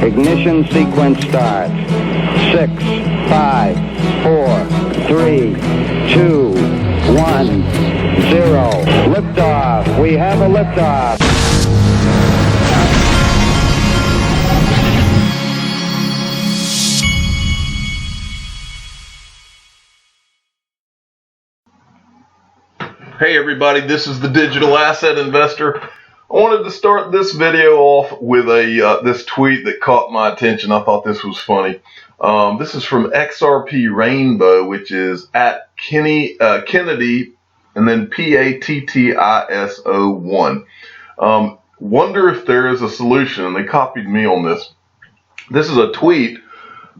Ignition sequence starts. 6, 5, 4, 3, 2, 1, 0. Liftoff. We have a liftoff. Hey everybody, this is the Digital Asset Investor. I wanted to start this video off with this tweet that caught my attention. I thought this was funny. This is from XRP Rainbow, which is at Kennedy and then PATTISO1. Wonder if there is a solution, and they copied me on this. This is a tweet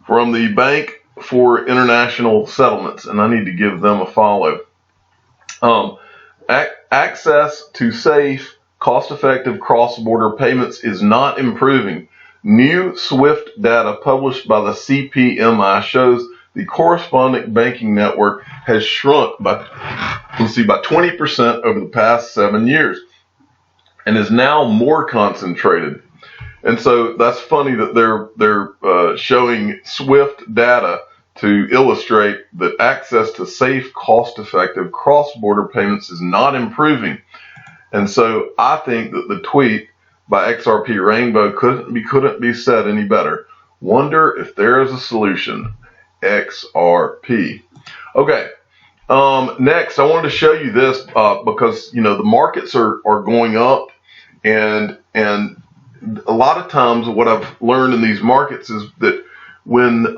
from the Bank for International Settlements, and I need to give them a follow. Access to safe, cost-effective cross-border payments is not improving. New SWIFT data published by the CPMI shows the corresponding banking network has shrunk by 20% over the past 7 years and is now more concentrated. And so that's funny that they're showing SWIFT data to illustrate that access to safe, cost-effective cross-border payments is not improving. And so I think that the tweet by XRP Rainbow couldn't be said any better. Wonder if there is a solution. XRP. Okay. Next, I wanted to show you this because the markets are going up, and a lot of times what I've learned in these markets is that when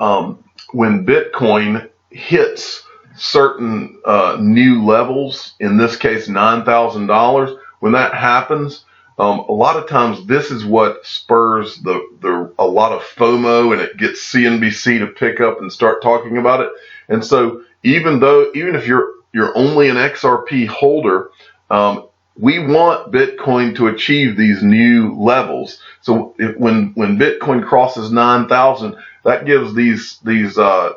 Bitcoin hits certain new levels, in this case $9,000, when that happens, a lot of times this is what spurs a lot of FOMO, and it gets CNBC to pick up and start talking about it. And so even if you're only an XRP holder, we want Bitcoin to achieve these new levels. So when Bitcoin crosses 9,000, that gives these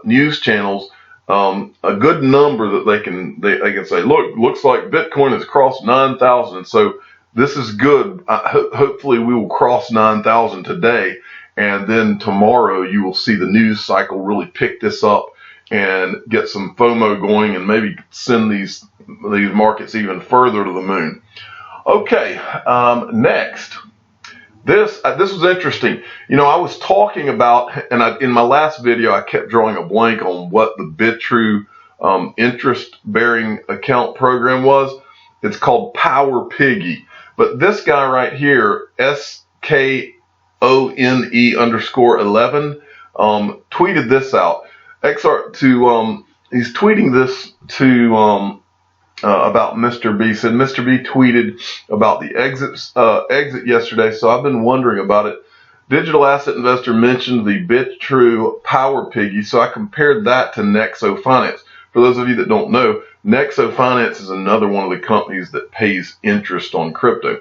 news channels a good number that they can say, look, looks like Bitcoin has crossed 9,000. So this is good. Hopefully we will cross 9,000 today, and then tomorrow you will see the news cycle really pick this up and get some FOMO going, and maybe send these markets even further to the moon. Okay, next. This was interesting. I was talking about, and in my last video, I kept drawing a blank on what the BitTrue interest-bearing account program was. It's called Power Piggy. But this guy right here, SKONE_11, tweeted this out. He's tweeting this to about Mr. B. Said Mr. B tweeted about the exit yesterday, so I've been wondering about it. Digital Asset Investor mentioned the BitTrue Power Piggy, so I compared that to Nexo Finance. For those of you that don't know, Nexo Finance is another one of the companies that pays interest on crypto,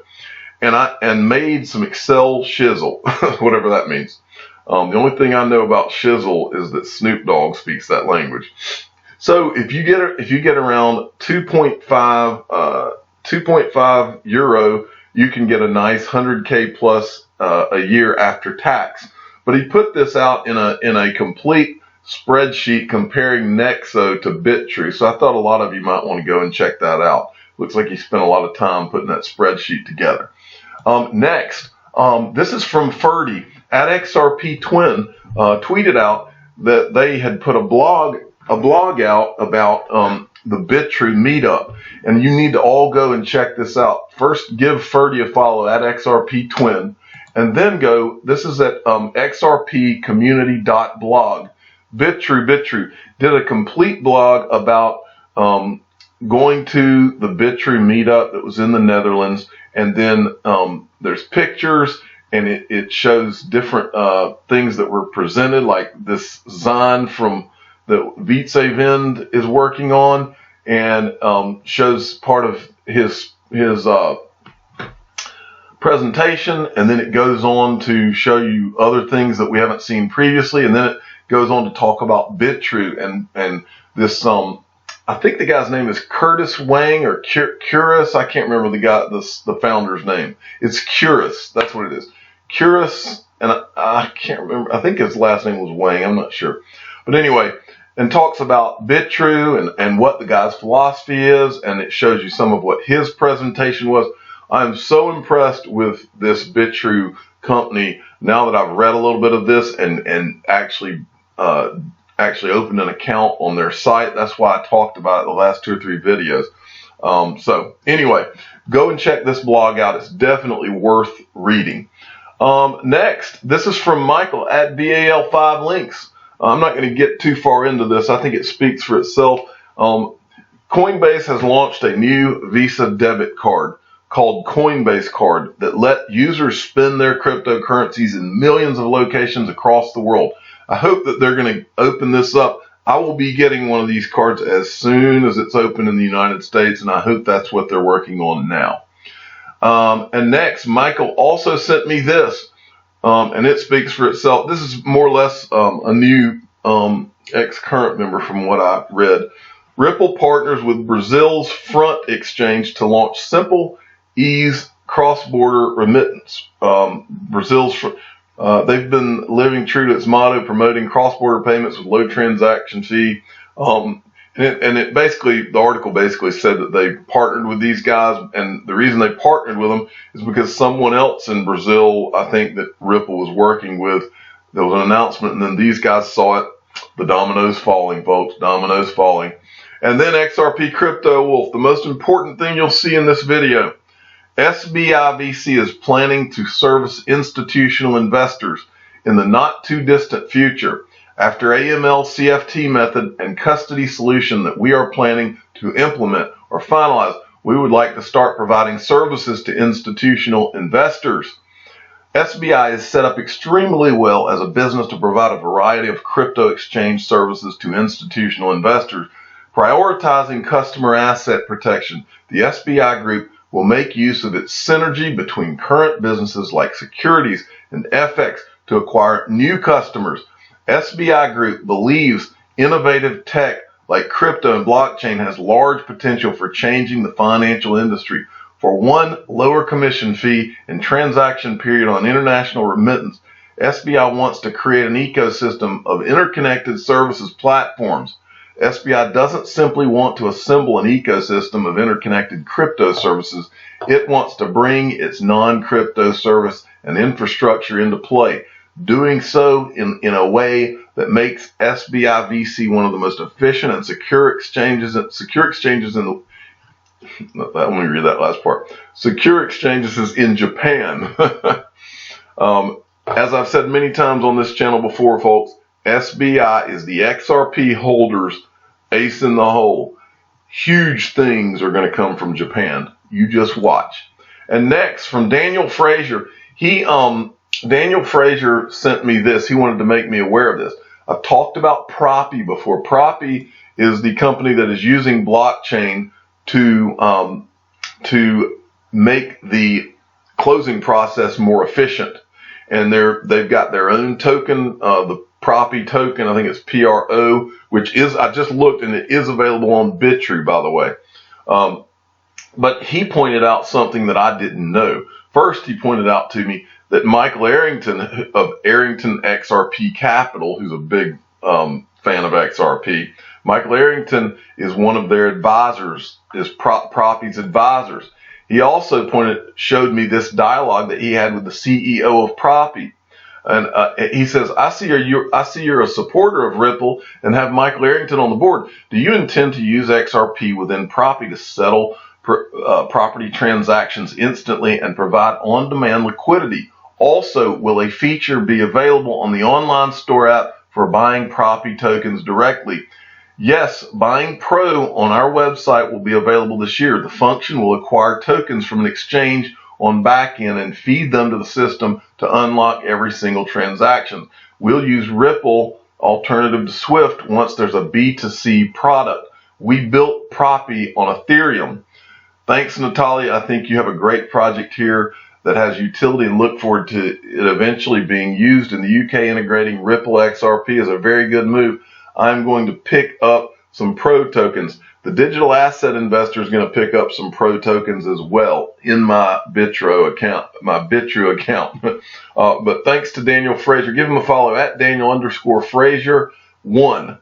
and made some Excel shizzle, whatever that means. The only thing I know about shizzle is that Snoop Dogg speaks that language. So if you get around 2.5 euro, you can get a nice 100K plus a year after tax. But he put this out in a complete spreadsheet comparing Nexo to BitTrue. So I thought a lot of you might want to go and check that out. Looks like he spent a lot of time putting that spreadsheet together. Next, this is from Ferdy at XRP Twin, tweeted out that they had put a blog out about the BitTrue meetup, and you need to all go and check this out. First, give Ferdy a follow at XRP Twin, and then go. This is at xrpcommunity.blog. BitTrue did a complete blog about going to the BitTrue meetup that was in the Netherlands, and then there's pictures, and it shows different things that were presented, like this Zahn from that Wietse is working on, and shows part of his presentation, and then it goes on to show you other things that we haven't seen previously, and then it goes on to talk about BitTrue and this I think the guy's name is Curtis Wang or Curus. I can't remember the founder's name. It's Curus. That's what it is. Curus and I can't remember, I think his last name was Wang, I'm not sure. But anyway, and talks about BitTrue and what the guy's philosophy is, and it shows you some of what his presentation was. I'm so impressed with this BitTrue company now that I've read a little bit of this and actually opened an account on their site. That's why I talked about it the last 2 or 3 videos. So anyway, go and check this blog out. It's definitely worth reading. Next, this is from Michael at BAL5 Links. I'm not going to get too far into this. I think it speaks for itself. Coinbase has launched a new Visa debit card called Coinbase Card that let users spend their cryptocurrencies in millions of locations across the world. I hope that they're going to open this up. I will be getting one of these cards as soon as it's open in the United States, and I hope that's what they're working on now. And next, Michael also sent me this, and it speaks for itself. This is more or less a new ex-current member from what I read. Ripple partners with Brazil's Front exchange to launch simple, ease cross-border remittance. They've been living true to its motto, promoting cross-border payments with low transaction fee. The article basically said that they partnered with these guys, and the reason they partnered with them is because someone else in Brazil, I think that Ripple was working with, there was an announcement, and then these guys saw it. The dominoes falling, folks, dominoes falling. And then XRP Crypto Wolf, the most important thing you'll see in this video. SBIVC is planning to service institutional investors in the not too distant future after AML CFT method and custody solution that we are planning to implement or finalize. We would like to start providing services to institutional investors. SBI is set up extremely well as a business to provide a variety of crypto exchange services to institutional investors, prioritizing customer asset protection. The SBI Group will make use of its synergy between current businesses like securities and FX to acquire new customers. SBI Group believes innovative tech like crypto and blockchain has large potential for changing the financial industry. For one lower commission fee and transaction period on international remittance, SBI wants to create an ecosystem of interconnected services platforms. SBI doesn't simply want to assemble an ecosystem of interconnected crypto services. It wants to bring its non-crypto service and infrastructure into play, doing so in a way that makes SBIVC one of the most efficient and secure exchanges in the let me read that last part. Secure exchanges is in Japan. As I've said many times on this channel before, folks, SBI is the XRP holders' ace in the hole. Huge things are going to come from Japan. You just watch. And next, from Daniel Frazier, Daniel Frazier sent me this. He wanted to make me aware of this. I've talked about Proppy before. Proppy is the company that is using blockchain to make the closing process more efficient. And they've got their own token, the Proppy token, I think it's PRO, which is, I just looked and it is available on BitTrue, by the way. But he pointed out something that I didn't know. First, he pointed out to me that Michael Arrington of Arrington XRP Capital, who's a big fan of XRP, Michael Arrington is one of their advisors, is Proppy's advisors. He also showed me this dialogue that he had with the CEO of Proppy. And he says, I see you're a supporter of Ripple and have Michael Arrington on the board. Do you intend to use XRP within Proppy to settle property transactions instantly and provide on-demand liquidity? Also, will a feature be available on the online store app for buying Proppy tokens directly? Yes, buying Pro on our website will be available this year. The function will acquire tokens from an exchange on backend and feed them to the system to unlock every single transaction. We'll use Ripple alternative to Swift once there's a B2C product. We built Proppy on Ethereum. Thanks, Natalia. I think you have a great project here that has utility and look forward to it eventually being used in the UK. Integrating Ripple XRP is a very good move. I'm going to pick up some Pro tokens. The digital asset investor is going to pick up some Pro tokens as well in my Bitro account, but thanks to Daniel Frazier. Give him a follow at Daniel_Frazier1.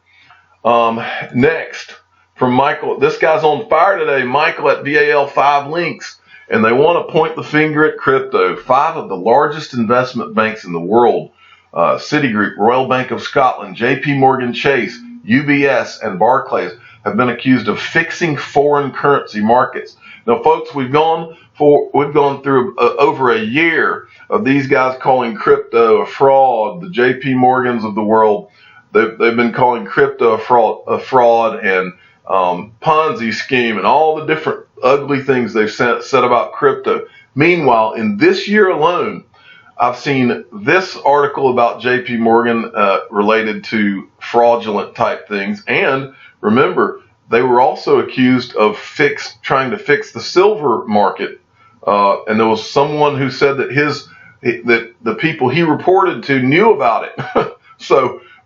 Next, from Michael. This guy's on fire today. Michael at VAL5 Links. And they want to point the finger at crypto. 5 of the largest investment banks in the world, Citigroup, Royal Bank of Scotland, JP Morgan Chase, UBS, and Barclays, have been accused of fixing foreign currency markets. Now, folks, we've gone through over a year of these guys calling crypto a fraud. The JP Morgans of the world, they've been calling crypto a fraud and Ponzi scheme and all the different ugly things they've said about crypto. Meanwhile, in this year alone, I've seen this article about JP Morgan related to fraudulent type things. And remember, they were also accused of trying to fix the silver market. And there was someone who said that that the people he reported to knew about it.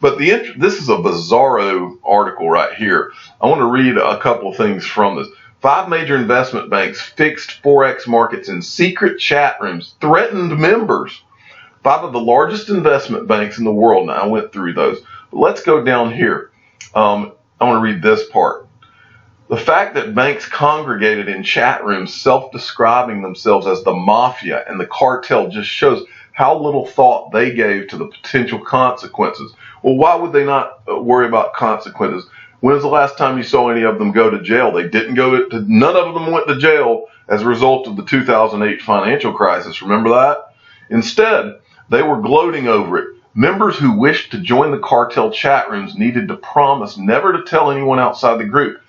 But this is a bizarro article right here. I want to read a couple of things from this. 5 major investment banks fixed Forex markets in secret chat rooms, threatened members. 5 of the largest investment banks in the world. Now, I went through those. But let's go down here. I want to read this part. The fact that banks congregated in chat rooms self-describing themselves as the mafia and the cartel just shows how little thought they gave to the potential consequences. Well, why would they not worry about consequences? When's the last time you saw any of them go to jail? None of them went to jail as a result of the 2008 financial crisis. Remember that? Instead, they were gloating over it. Members who wished to join the cartel chat rooms needed to promise never to tell anyone outside the group.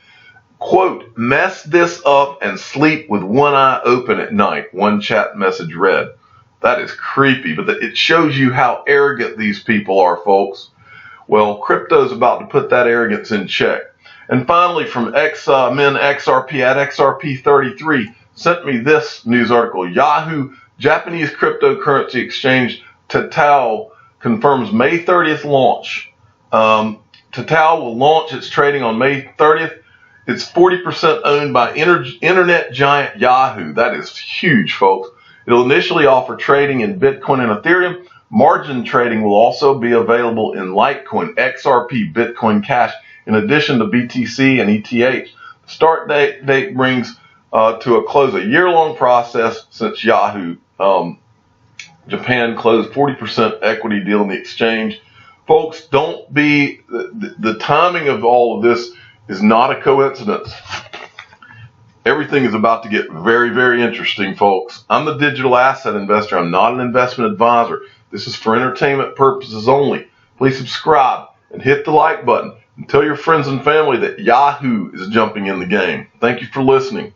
Quote, mess this up and sleep with one eye open at night, one chat message read. That is creepy, but it shows you how arrogant these people are, folks. Well, crypto's about to put that arrogance in check. And finally, from XRP at XRP33 sent me this news article. Yahoo, Japanese cryptocurrency exchange Tatao confirms May 30th launch. Tatao will launch its trading on May 30th. It's 40% owned by internet giant Yahoo. That is huge, folks. It'll initially offer trading in Bitcoin and Ethereum. Margin trading will also be available in Litecoin, XRP, Bitcoin Cash, in addition to BTC and ETH. The start date brings to a close a year-long process since Yahoo Japan closed 40% equity deal in the exchange. Folks, the timing of all of this is not a coincidence. Everything is about to get very, very interesting, folks. I'm the digital asset investor. I'm not an investment advisor. This is for entertainment purposes only. Please subscribe and hit the like button and tell your friends and family that Yahoo is jumping in the game. Thank you for listening.